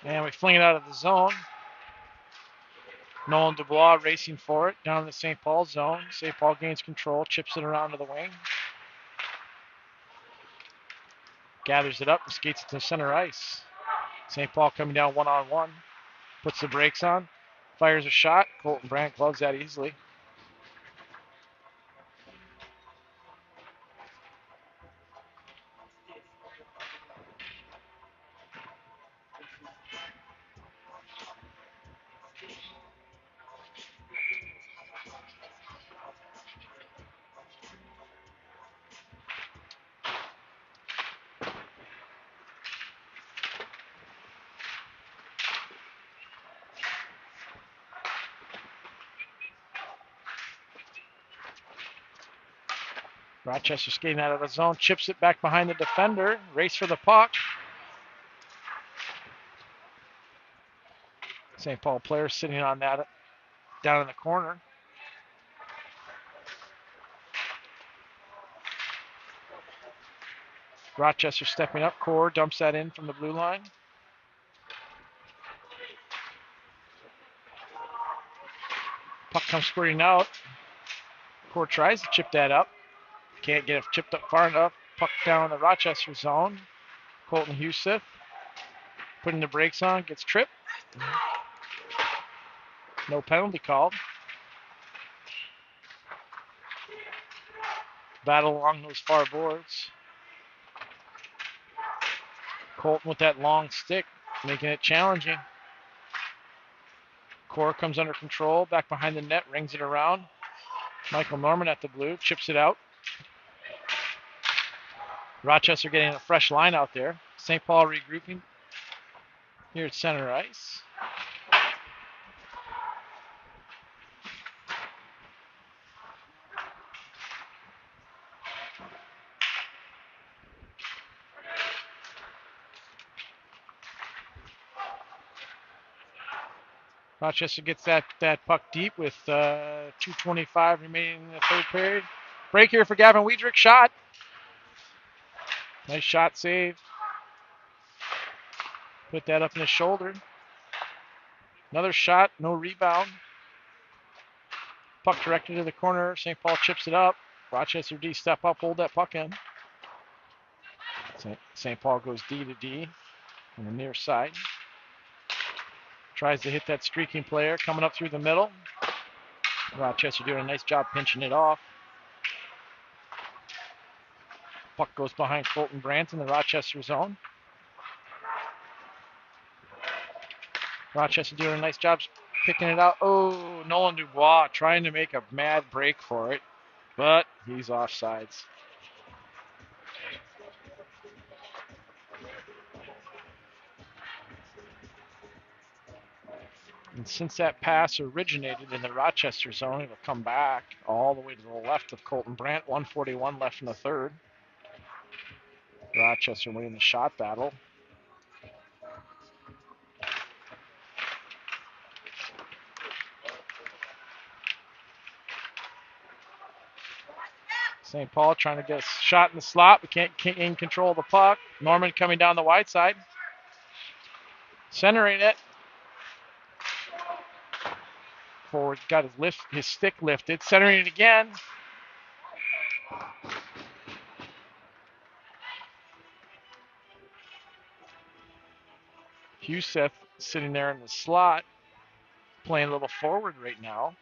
And we fling it out of the zone. Nolan Dubois racing for it down in the St. Paul zone. St. Paul gains control, chips it around to the wing. Gathers it up and skates it to center ice. St. Paul coming down 1-on-1. Puts the brakes on. Fires a shot. Colton Brandt gloves that easily. Rochester skating out of the zone, chips it back behind the defender, race for the puck. St. Paul player sitting on that down in the corner. Rochester stepping up, Core dumps that in from the blue line. Puck comes squirting out. Core tries to chip that up. Can't get it chipped up far enough. Puck down in the Rochester zone. Colton Huseth putting the brakes on, gets tripped. No penalty called. Battle along those far boards. Colton with that long stick, making it challenging. Core comes under control, back behind the net, rings it around. Michael Norman at the blue, chips it out. Rochester getting a fresh line out there. St. Paul regrouping here at center ice. Rochester gets that puck deep with 2:25 remaining in the third period. Break here for Gavin Weidrich. Shot. Nice shot save. Put that up in his shoulder. Another shot, no rebound. Puck directed to the corner. St. Paul chips it up. Rochester D step up, hold that puck in. St. Paul goes D to D on the near side. Tries to hit that streaking player coming up through the middle. Rochester doing a nice job pinching it off. Puck goes behind Colton Brandt in the Rochester zone. Rochester doing a nice job picking it out. Oh, Nolan Dubois trying to make a mad break for it, but he's offsides. And since that pass originated in the Rochester zone, it'll come back all the way to the left of Colton Brandt. 1:41 left in the third. Rochester winning the shot battle. St. Paul trying to get a shot in the slot, but can't in control of the puck. Norman coming down the wide side. Centering it. Forward got his stick lifted. Centering it again. Huseth sitting there in the slot, playing a little forward right now.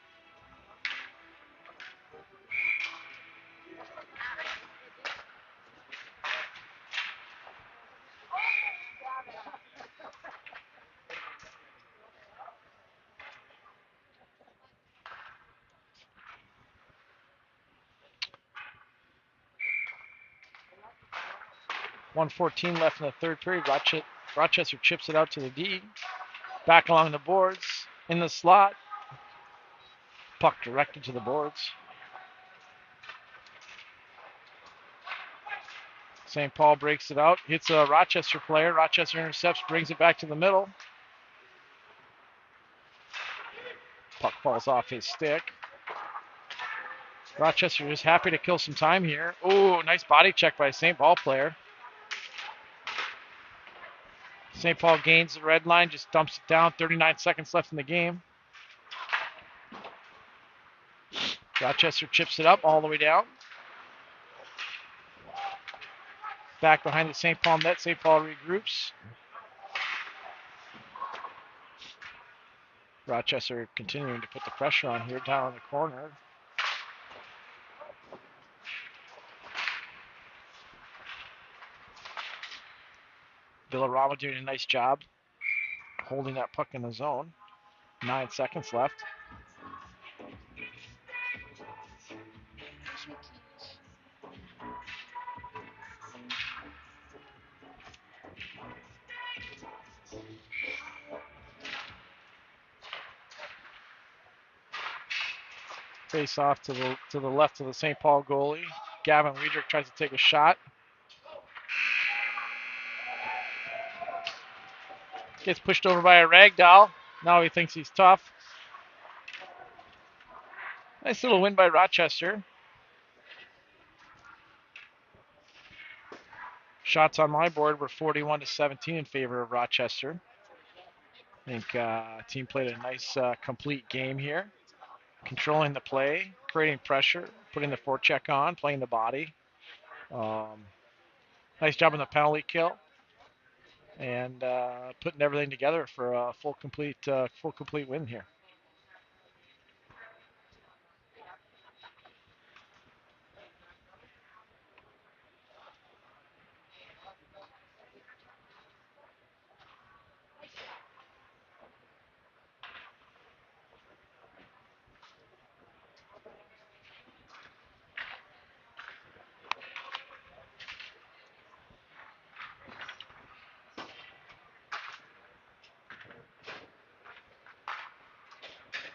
.114 left in the third period. Rochester chips it out to the D. Back along the boards. In the slot. Puck directed to the boards. St. Paul breaks it out. Hits a Rochester player. Rochester intercepts, brings it back to the middle. Puck falls off his stick. Rochester is happy to kill some time here. Oh, nice body check by a St. Paul player. St. Paul gains the red line, just dumps it down. 39 seconds left in the game. Rochester chips it up all the way down. Back behind the St. Paul net. St. Paul regroups. Rochester continuing to put the pressure on here down in the corner. Villarama doing a nice job holding that puck in the zone. 9 seconds left. Face off to the left of the St. Paul goalie. Gavin Weidrich tries to take a shot. Gets pushed over by a ragdoll. Now he thinks he's tough. Nice little win by Rochester. Shots on my board were 41-17 in favor of Rochester. I think team played a nice complete game here. controlling the play, creating pressure, putting the forecheck on, playing the body. Nice job on the penalty kill, and putting everything together for a full complete win here.